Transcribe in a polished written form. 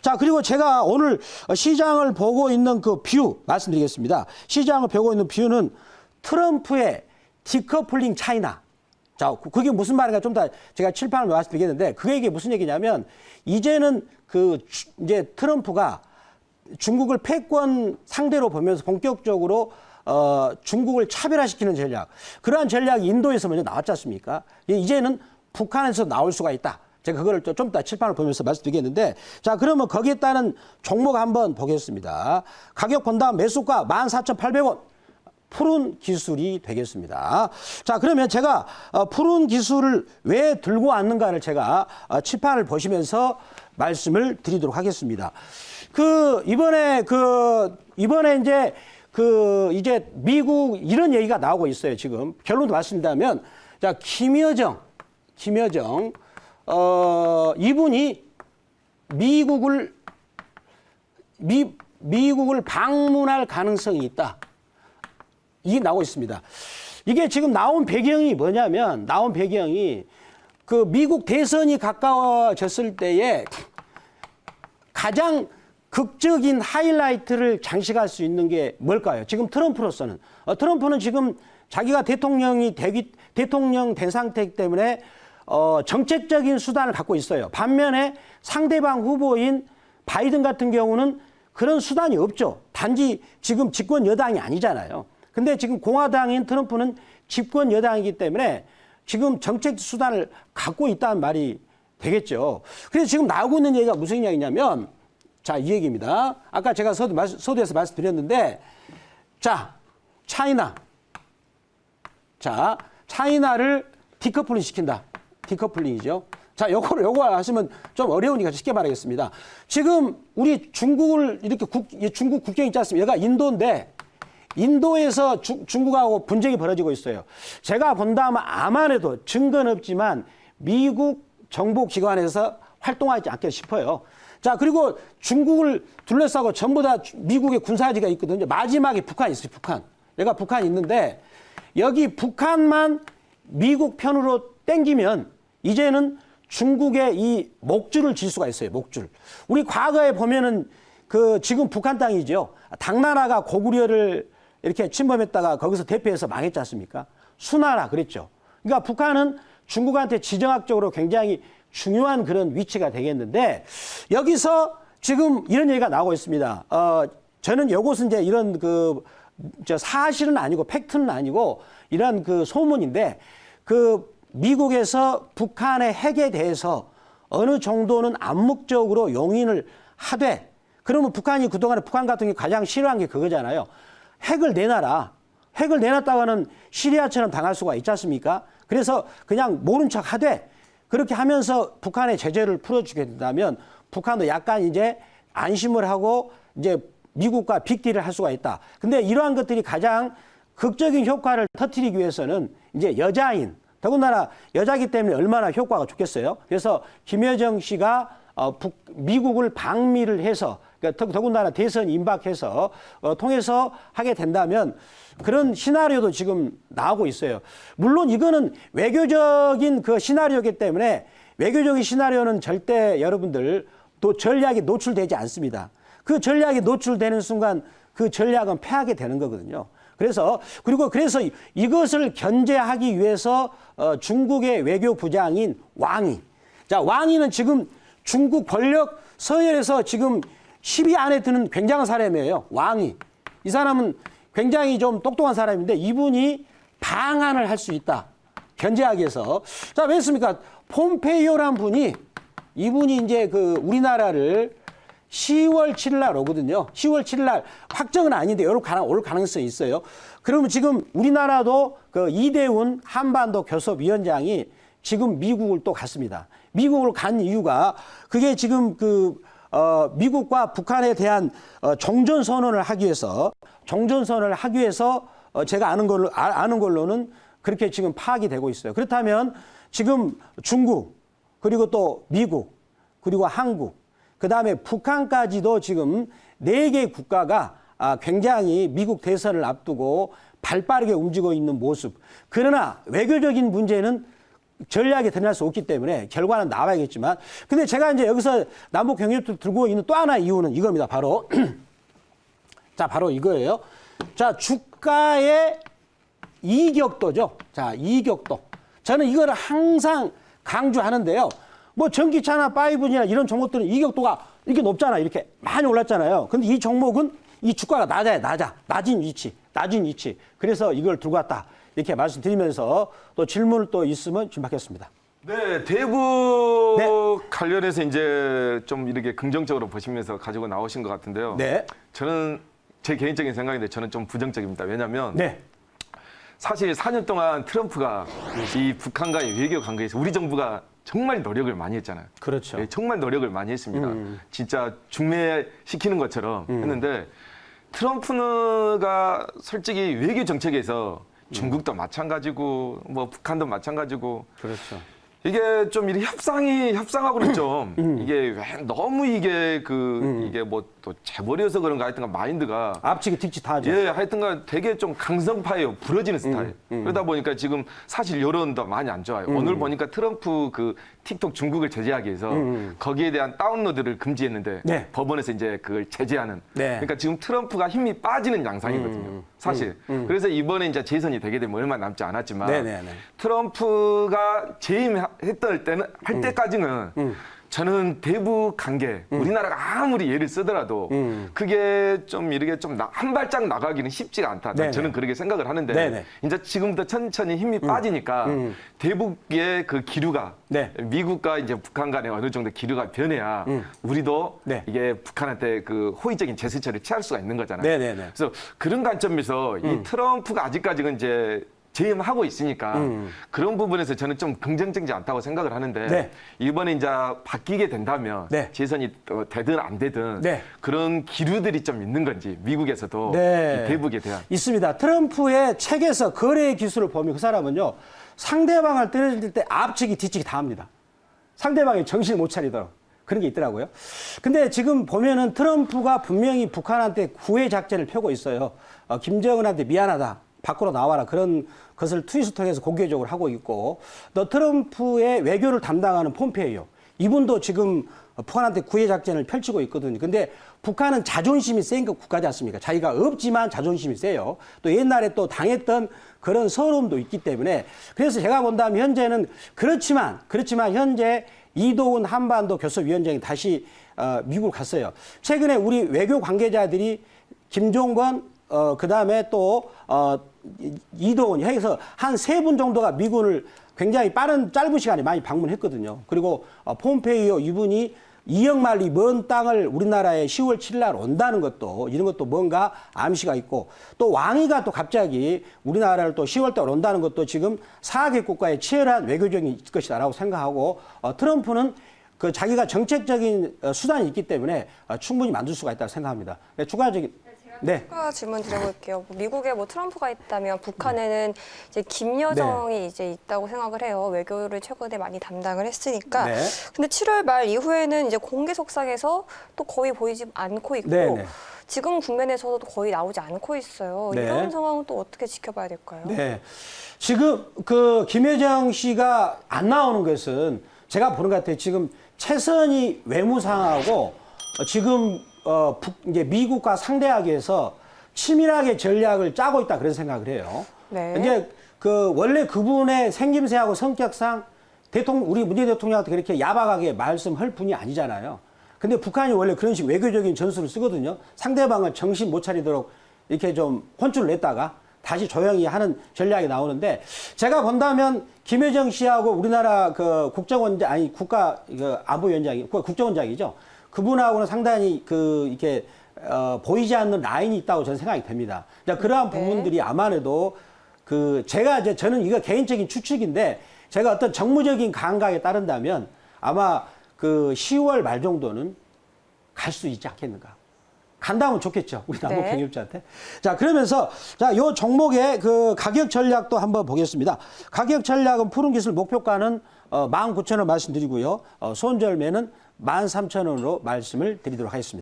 자, 그리고 제가 오늘 시장을 보고 있는 그 뷰 말씀드리겠습니다. 시장을 보고 있는 뷰는 트럼프의 디커플링 차이나. 자, 그게 무슨 말인가 좀 더 제가 칠판을 말씀드리겠는데, 그게 이게 무슨 얘기냐면, 이제는 이제 트럼프가 중국을 패권 상대로 보면서 본격적으로 중국을 차별화시키는 전략. 그러한 전략이 인도에서 먼저 나왔지 않습니까? 이제는 북한에서 나올 수가 있다. 제가 그거를 좀 이따 칠판을 보면서 말씀드리겠는데, 자, 그러면 거기에 따른 종목 한번 보겠습니다. 가격 본다음 매수가 14,800원. 푸른 기술이 되겠습니다. 자, 그러면 제가 푸른 기술을 왜 들고 왔는가를 제가 칠판을 보시면서 말씀을 드리도록 하겠습니다. 이번에 이제 미국 이런 얘기가 나오고 있어요. 지금 결론도 말씀드리면, 자, 김여정 이분이 미국을 방문할 가능성이 있다. 이게 나오고 있습니다. 이게 지금 나온 배경이 뭐냐면, 그 미국 대선이 가까워졌을 때에 가장 극적인 하이라이트를 장식할 수 있는 게 뭘까요? 지금 트럼프로서는. 트럼프는 지금 자기가 대통령 된 상태이기 때문에 정책적인 수단을 갖고 있어요. 반면에 상대방 후보인 바이든 같은 경우는 그런 수단이 없죠. 단지 지금 집권 여당이 아니잖아요. 근데 지금 공화당인 트럼프는 집권 여당이기 때문에 지금 정책 수단을 갖고 있다는 말이 되겠죠. 그래서 지금 나오고 있는 얘기가 무슨 이야기냐면, 자, 이 얘기입니다. 아까 제가 서두에서 말씀드렸는데, 자, 차이나를 디커플링 시킨다. 디커플링이죠. 자, 요거 하시면 좀 어려우니까 쉽게 말하겠습니다. 지금 우리 중국을 이렇게 중국 국경이 있지 않습니까? 얘가 인도인데, 인도에서 중국하고 분쟁이 벌어지고 있어요. 제가 본다면 아마도 증거는 없지만 미국 정보기관에서 활동하지 않겠 싶어요. 자, 그리고 중국을 둘러싸고 전부 다 미국의 군사지가 있거든요. 마지막에 북한이 있어요. 얘가 북한이 있는데, 여기 북한만 미국 편으로 땡기면 이제는 중국의 이 목줄을 질 수가 있어요. 목줄. 우리 과거에 보면은 지금 북한 땅이죠. 당나라가 고구려를 이렇게 침범했다가 거기서 대패해서 망했지 않습니까? 수나라 그랬죠. 그러니까 북한은 중국한테 지정학적으로 굉장히 중요한 그런 위치가 되겠는데, 여기서 지금 이런 얘기가 나오고 있습니다. 저는 이것은 이제 이런 사실은 아니고 팩트는 아니고 이런 소문인데, 미국에서 북한의 핵에 대해서 어느 정도는 암묵적으로 용인을 하되, 그러면 북한이 그동안에 북한 같은 경우 가장 싫어한 게 그거잖아요. 핵을 내놔라. 핵을 내놨다가는 시리아처럼 당할 수가 있지 않습니까? 그래서 그냥 모른 척 하되, 그렇게 하면서 북한의 제재를 풀어주게 된다면 북한도 약간 이제 안심을 하고 이제 미국과 빅딜을 할 수가 있다. 근데 이러한 것들이 가장 극적인 효과를 터뜨리기 위해서는 이제 여자인, 더군다나 여자기 때문에 얼마나 효과가 좋겠어요. 그래서 김여정 씨가 미국을 방미를 해서, 그러니까 더군다나 대선 임박해서 통해서 하게 된다면 그런 시나리오도 지금 나오고 있어요. 물론 이거는 외교적인 시나리오이기 때문에, 외교적인 시나리오는 절대 여러분들 또 전략이 노출되지 않습니다. 그 전략이 노출되는 순간 그 전략은 패하게 되는 거거든요. 그래서 이것을 견제하기 위해서 중국의 외교부장인 왕이, 자, 왕이는 지금 중국 권력 서열에서 지금 10위 안에 드는 굉장한 사람이에요. 왕이. 이 사람은 굉장히 좀 똑똑한 사람인데, 이분이 방안을 할 수 있다. 견제하기 위해서. 자, 왜 했습니까? 폼페이오란 분이, 이분이 이제 우리나라를 10월 7일 날 오거든요. 10월 7일 날 확정은 아닌데 올 가능성이 있어요. 그러면 지금 우리나라도 이대훈 한반도 교섭위원장이 지금 미국을 또 갔습니다. 미국을 간 이유가, 그게 지금 미국과 북한에 대한 종전선언을 하기 위해서 제가 아는 걸로는 그렇게 지금 파악이 되고 있어요. 그렇다면 지금 중국, 그리고 또 미국, 그리고 한국, 그다음에 북한까지도 지금 4개 국가가 굉장히 미국 대선을 앞두고 발빠르게 움직이고 있는 모습. 그러나 외교적인 문제는 전략이 드러날 수 없기 때문에 결과는 나와야겠지만, 근데 제가 이제 여기서 남북 경협도 들고 있는 또 하나의 이유는 이겁니다. 바로 자, 바로 이거예요. 자, 주가의 이격도죠. 자, 이격도. 저는 이거를 항상 강조하는데요. 뭐 전기차나 5G나 이런 종목들은 이격도가 이렇게 높잖아요. 이렇게 많이 올랐잖아요. 근데 이 종목은 이 주가가 낮은 위치. 그래서 이걸 들고 왔다. 이렇게 말씀드리면서 또 질문을 또 있으면 준비하겠습니다. 네, 대북 네. 관련해서 이제 좀 이렇게 긍정적으로 보시면서 가지고 나오신 것 같은데요. 네. 저는 제 개인적인 생각인데 저는 좀 부정적입니다. 왜냐하면 네. 사실 4년 동안 트럼프가 이 북한과의 외교 관계에서 우리 정부가 정말 노력을 많이 했잖아요. 그렇죠. 네, 정말 노력을 많이 했습니다. 진짜 중매시키는 것처럼 했는데 트럼프가 솔직히 외교 정책에서 중국도 마찬가지고 뭐 북한도 마찬가지고 그렇죠. 이게 좀 이렇게 협상하고는 좀 이게 왜 너무 이게 이게 뭐 또 재벌이어서 그런가 하여튼간 마인드가 앞치기 뒤치 다 하죠. 예, 하여튼간 되게 좀 강성파예요. 부러지는 스타일. 그러다 보니까 지금 사실 여론도 많이 안 좋아요. 오늘 보니까 트럼프 그 틱톡 중국을 제재하기 위해서 거기에 대한 다운로드를 금지했는데 네. 법원에서 이제 그걸 제재하는. 네. 그러니까 지금 트럼프가 힘이 빠지는 양상이거든요. 사실. 그래서 이번에 이제 재선이 되게 되면 얼마 남지 않았지만 네네네. 트럼프가 재임했던 때는 할 때까지는 저는 대북 관계 우리나라가 아무리 예를 쓰더라도 그게 좀 이렇게 좀 한 발짝 나가기는 쉽지가 않다. 네네. 저는 그렇게 생각을 하는데 네네. 이제 지금부터 천천히 힘이 빠지니까 대북의 그 기류가 네. 미국과 이제 북한 간에 어느 정도 기류가 변해야 우리도 네. 이게 북한한테 그 호의적인 제스처를 취할 수가 있는 거잖아요. 네네네. 그래서 그런 관점에서 이 트럼프가 아직까지는 이제 재임하고 있으니까 그런 부분에서 저는 좀 긍정적이지 않다고 생각을 하는데 네. 이번에 이제 바뀌게 된다면 네. 재선이 되든 안 되든 네. 그런 기류들이 좀 있는 건지 미국에서도 네. 이 대북에 대한 있습니다. 트럼프의 책에서 거래 기술을 보면 그 사람은요, 상대방을 때릴 때 앞치기 뒤치기 다 합니다. 상대방이 정신을 못 차리도록. 그런 게 있더라고요. 근데 지금 보면은 트럼프가 분명히 북한한테 구애 작전을 펴고 있어요. 김정은한테 미안하다. 밖으로 나와라. 그런 것을 트윗을 통해서 공개적으로 하고 있고, 또 트럼프의 외교를 담당하는 폼페이오. 이분도 지금 북한한테 구애 작전을 펼치고 있거든요. 근데 북한은 자존심이 센 국가지 않습니까? 자기가 없지만 자존심이 세요. 또 옛날에 또 당했던 그런 서러움도 있기 때문에, 그래서 제가 본다면 현재는 그렇지만 현재 이도훈 한반도 교섭위원장이 다시 미국을 갔어요. 최근에 우리 외교 관계자들이 김종건 그다음에 또 이도훈 해서 한 3분 정도가 미군을 굉장히 짧은 시간에 많이 방문했거든요. 그리고 폼페이오 이분이 2억 마일리 먼 땅을 우리나라에 10월 7일 날 온다는 것도, 이런 것도 뭔가 암시가 있고, 또 왕이가 또 갑자기 우리나라를 또 10월 달 온다는 것도 지금 4개 국가의 치열한 외교적인 것이다라고 생각하고, 트럼프는 그 자기가 정책적인 수단이 있기 때문에 충분히 만들 수가 있다고 생각합니다. 네, 추가적인. 네. 추가 질문 드려볼게요. 미국에 뭐 트럼프가 있다면 북한에는 이제 김여정이 이제 있다고 생각을 해요. 외교를 최근에 많이 담당을 했으니까. 네. 근데 7월 말 이후에는 이제 공개 석상에서 또 거의 보이지 않고 있고, 네. 지금 국면에서도 거의 나오지 않고 있어요. 네. 이런 상황은 또 어떻게 지켜봐야 될까요? 네. 지금 그 김여정 씨가 안 나오는 것은 제가 보는 것 같아요. 지금 최선희 외무상하고 지금 이제 미국과 상대하기 위해서 치밀하게 전략을 짜고 있다, 그런 생각을 해요. 네. 이제 그 원래 그분의 생김새하고 성격상 우리 문재인 대통령한테 그렇게 야박하게 말씀할 분이 아니잖아요. 근데 북한이 원래 그런 식 외교적인 전술을 쓰거든요. 상대방을 정신 못 차리도록 이렇게 좀 혼쭐을 냈다가 다시 조용히 하는 전략이 나오는데, 제가 본다면 김여정 씨하고 우리나라 그 국정원장, 아니 국정원장이죠. 그분하고는 상당히 이렇게 보이지 않는 라인이 있다고 저는 생각이 됩니다. 그러한 부분들이 아마도 저는 이거 개인적인 추측인데, 제가 어떤 정무적인 감각에 따른다면 아마 그 10월 말 정도는 갈 수 있지 않겠는가. 간다면 좋겠죠. 우리 남북 네. 경협자한테. 자, 그러면서 요 종목의 그 가격 전략도 한번 보겠습니다. 가격 전략은 푸른 기술 목표가는 19,000원 말씀드리고요. 손절매는 13,000원으로 말씀을 드리도록 하겠습니다.